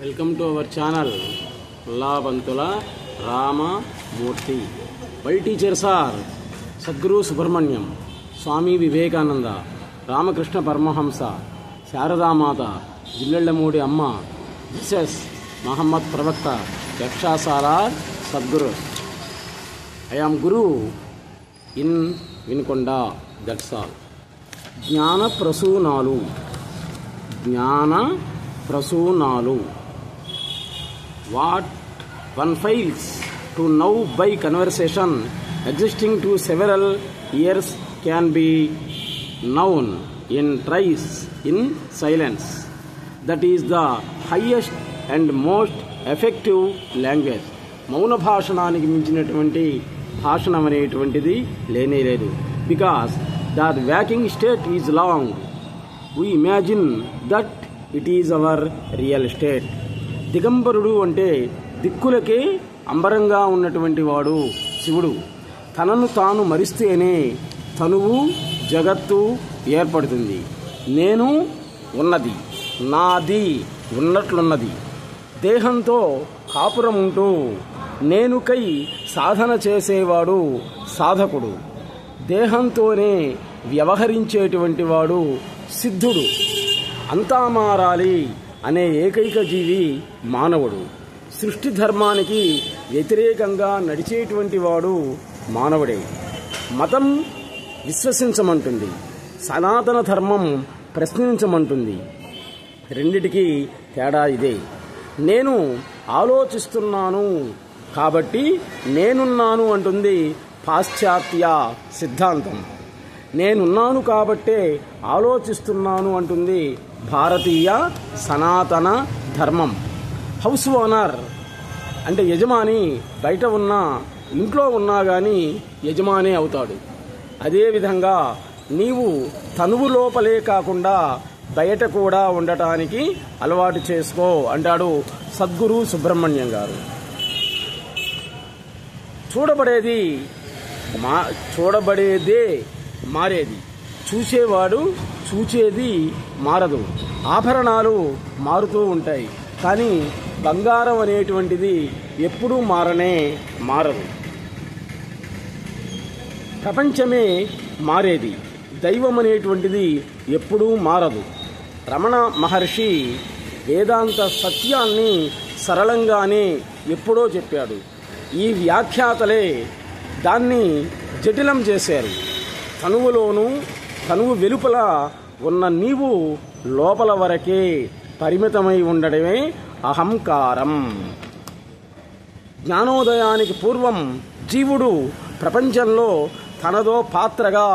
Welcome to our channel Pullabantula Ramamurthy. Why teachers are Sadguru Subrahmanyam, Swami Vivekananda, Ramakrishna Paramahamsa, Saradamata, Jillellamudi Amma, Jesus, Mohammed ప్రవక్త, యక్షాసాలార్ Sadguru. I am guru in Vinukonda. That's all. జ్ఞాన ప్రసూనాలు. What one fails to know by conversation existing to several years can be known in thrice in silence. That is the highest and most effective language. మౌన భాషణానికి మించినటువంటి భాషణం అనేటువంటిది లేనే లేదు. Because that waking state is long. We imagine that it is our real state. దిగంబరుడు అంటే దిక్కులకే అంబరంగా ఉన్నటువంటి వాడు శివుడు. తనను తాను మరిస్తేనే తనువు జగత్తు ఏర్పడుతుంది. నేను ఉన్నది, నాది ఉన్నట్లున్నది. దేహంతో కాపురం ఉంటూ నేనుకై సాధన చేసేవాడు సాధకుడు. దేహంతోనే వ్యవహరించేటువంటి వాడు సిద్ధుడు. అంతా మారాలి అనే ఏకైక జీవి మానవుడు. సృష్టి ధర్మానికి వ్యతిరేకంగా నడిచేటువంటి వాడు మానవుడే. మతం విశ్వసించమంటుంది, సనాతన ధర్మం ప్రశ్నించమంటుంది. రెండిటికి తేడా ఇదే. నేను ఆలోచిస్తున్నాను కాబట్టి నేనున్నాను అంటుంది పాశ్చాత్య సిద్ధాంతం. నేనున్నాను కాబట్టే ఆలోచిస్తున్నాను అంటుంది భారతీయ సనాతన ధర్మం. హౌస్ ఓనర్ అంటే యజమాని బయట ఉన్నా ఇంట్లో ఉన్నా కానీ యజమానే అవుతాడు. అదేవిధంగా నీవు తనువు లోపలే కాకుండా బయట కూడా ఉండటానికి అలవాటు చేసుకో అంటాడు సద్గురు సుబ్రహ్మణ్యం గారు. చూడబడేదే మారేది, చూసేవాడు చూచేది మారదు. ఆభరణాలు మారుతూ ఉంటాయి, కానీ బంగారం అనేటువంటిది ఎప్పుడూ మారదు. ప్రపంచమే మారేది, దైవం అనేటువంటిది ఎప్పుడూ మారదు. రమణ మహర్షి వేదాంత సత్యాన్ని సరళంగానే ఎప్పుడో చెప్పాడు. ఈ వ్యాఖ్యాతలే దాన్ని జటిలం చేశారు. తనువు వెలుపల ఉన్న నీవు లోపల వరకే పరిమితమై ఉండడమే అహంకారం. జ్ఞానోదయానికి పూర్వం జీవుడు ప్రపంచంలో తనదో పాత్రగా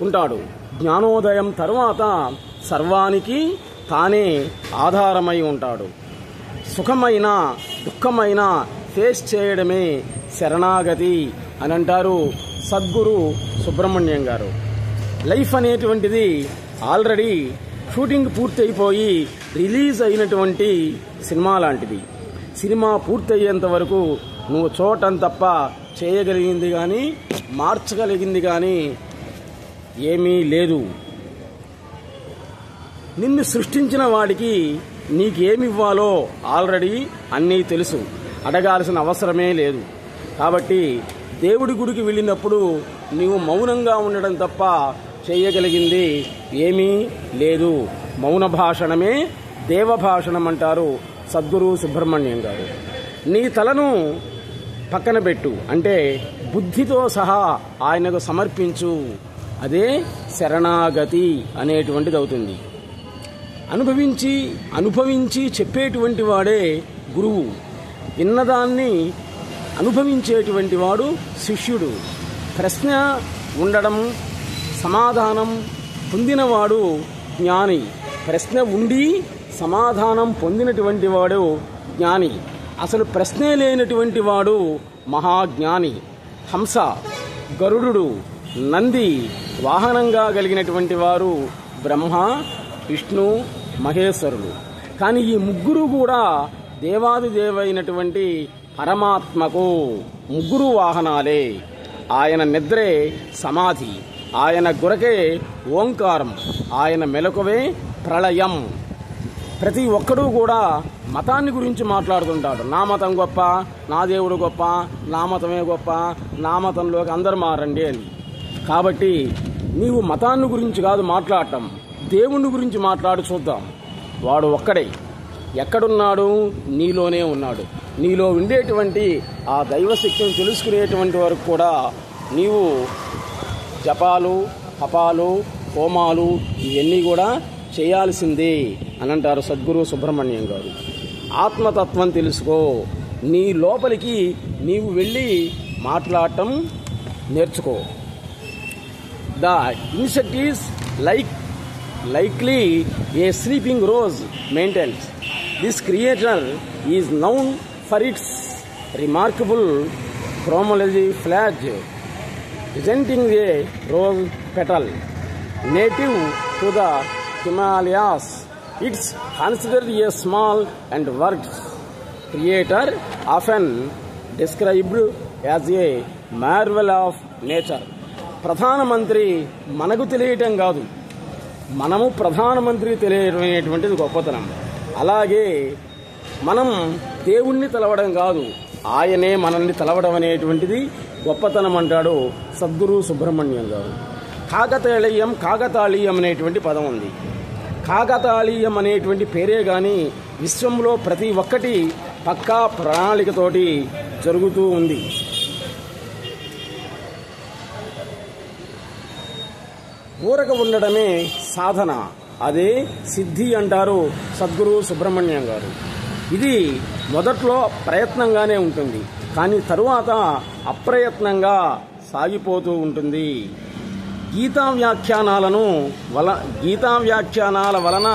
ఉంటాడు. జ్ఞానోదయం తరువాత సర్వానికి తానే ఆధారమై ఉంటాడు. సుఖమైన దుఃఖమైన ఫేస్ చేయడమే శరణాగతి అని అంటారు సద్గురు సుబ్రహ్మణ్యం గారు. లైఫ్ అనేటువంటిది ఆల్రెడీ షూటింగ్ పూర్తయిపోయి రిలీజ్ అయినటువంటి సినిమా లాంటిది. సినిమా పూర్తయ్యేంత వరకు నువ్వు చూడటం తప్ప చేయగలిగింది కానీ మార్చగలిగింది కానీ ఏమీ లేదు. నిన్ను సృష్టించిన వాడికి నీకేమివ్వాలో ఆల్రెడీ అన్నీ తెలుసు, అడగాల్సిన అవసరమే లేదు. కాబట్టి దేవుడి గుడికి వెళ్ళినప్పుడు నీవు మౌనంగా ఉండడం తప్ప చేయగలిగింది ఏమీ లేదు. మౌన భాషణమే దేవభాషణం అంటారు సద్గురు సుబ్రహ్మణ్యం గారు. నీ తలను పక్కన పెట్టు అంటే బుద్ధితో సహా ఆయనకు సమర్పించు. అదే శరణాగతి అనేటువంటిది అవుతుంది. అనుభవించి చెప్పేటువంటి వాడే గురువు. విన్నదాన్ని అనుభవించేటువంటి వాడు శిష్యుడు. ప్రశ్న ఉండడం, సమాధానం పొందినవాడు జ్ఞాని. ప్రశ్న ఉండి సమాధానం పొందినటువంటి వాడు జ్ఞాని. అసలు ప్రశ్నే లేనటువంటి వాడు మహాజ్ఞాని. హంస, గరుడు, నంది వాహనంగా కలిగినటువంటి వారు బ్రహ్మ, విష్ణు, మహేశ్వరులు. కానీ ఈ ముగ్గురు కూడా దేవాదిదేవైనటువంటి పరమాత్మకు ముగ్గురు వాహనాలే. ఆయన నిద్రే సమాధి, ఆయన గురకే ఓంకారం, ఆయన మెలకువే ప్రళయం. ప్రతి ఒక్కడూ కూడా మతాన్ని గురించి మాట్లాడుతుంటాడు. నా మతం గొప్ప, నా దేవుడు గొప్ప, నా మతమే గొప్ప, నా మతంలోకి అందరు మారండి అని. కాబట్టి నీవు మతాన్ని గురించి కాదు మాట్లాడటం, దేవుని గురించి మాట్లాడి చూద్దాం. వాడు ఒక్కడే, ఎక్కడున్నాడు? నీలోనే ఉన్నాడు. నీలో ఉండేటువంటి ఆ దైవశక్తిని తెలుసుకునేటువంటి వరకు కూడా నీవు జపాలు, హపాలు, హోమాలు ఇవన్నీ కూడా చేయాల్సిందే అని అంటారు సద్గురు సుబ్రహ్మణ్యం గారు. ఆత్మతత్వం తెలుసుకో, నీ లోపలికి నీవు వెళ్ళి మాట్లాడటం నేర్చుకో. The insect is likely a sleeping rose maintains. This creature is known for its remarkable chromology flash, presenting a rose petal. Native to the Himalayas, it's considered a small and works creator, often described as a marvel of nature. ప్రధానమంత్రి మనకు తెలియటం కాదు, మనము ప్రధానమంత్రి తెలియటమైనటువంటిది గొప్పతనం. అలాగే మనం దేవుణ్ణి తలవడం కాదు, ఆయనే మనల్ని తలవడం అనేటువంటిది గొప్పతనం అంటాడు సద్గురు సుబ్రహ్మణ్యం గారు. కాకతాళీయం అనేటువంటి పదం ఉంది. కాకతాళీయం అనేటువంటి పేరే కానీ విశ్వంలో ప్రతి ఒక్కటి పక్కా ప్రణాళికతోటి జరుగుతూ ఉంది. ఊరక ఉండడమే సాధన, అదే సిద్ధి అంటారు సద్గురు సుబ్రహ్మణ్యం గారు. ఇది మొదట్లో ప్రయత్నంగానే ఉంటుంది, కానీ తరువాత అప్రయత్నంగా సాగిపోతూ ఉంటుంది. గీతా వ్యాఖ్యానాల వలన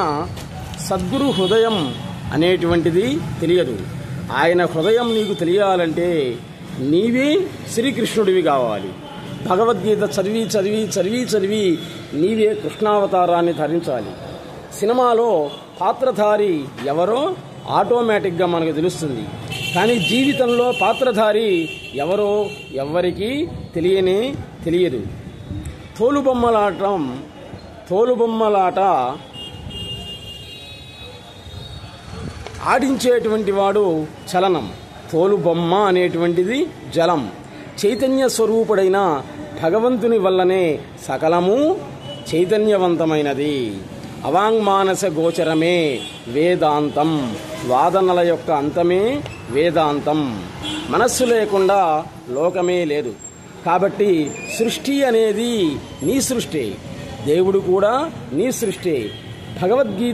సద్గురు హృదయం అనేటువంటిది తెలియదు. ఆయన హృదయం నీకు తెలియాలంటే నీవే శ్రీకృష్ణుడివి కావాలి. భగవద్గీత చదివి చదివి చదివి చదివి నీవే కృష్ణావతారాన్ని ధరించాలి. సినిమాలో పాత్రధారి ఎవరో ఆటోమేటిక్గా మనకు తెలుస్తుంది, కానీ జీవితంలో పాత్రధారి ఎవరో ఎవ్వరికీ తెలియదు. తోలుబొమ్మలాట ఆడించేటువంటి వాడు చలనం, తోలుబొమ్మ అనేటువంటిది జలం. చైతన్య స్వరూపుడైన భగవంతుని వల్లనే సకలము చైతన్యవంతమైనది. అవాంగ్మానస గోచరమే వేదాంతం, వాదనల యొక్క అంతమే వేదాంతం. మనస్సు లేకుండా లోకమే లేదు. కాబట్టి సృష్టి అనేది నీ సృష్టి, దేవుడు కూడా నీ సృష్టి. భగవద్గీత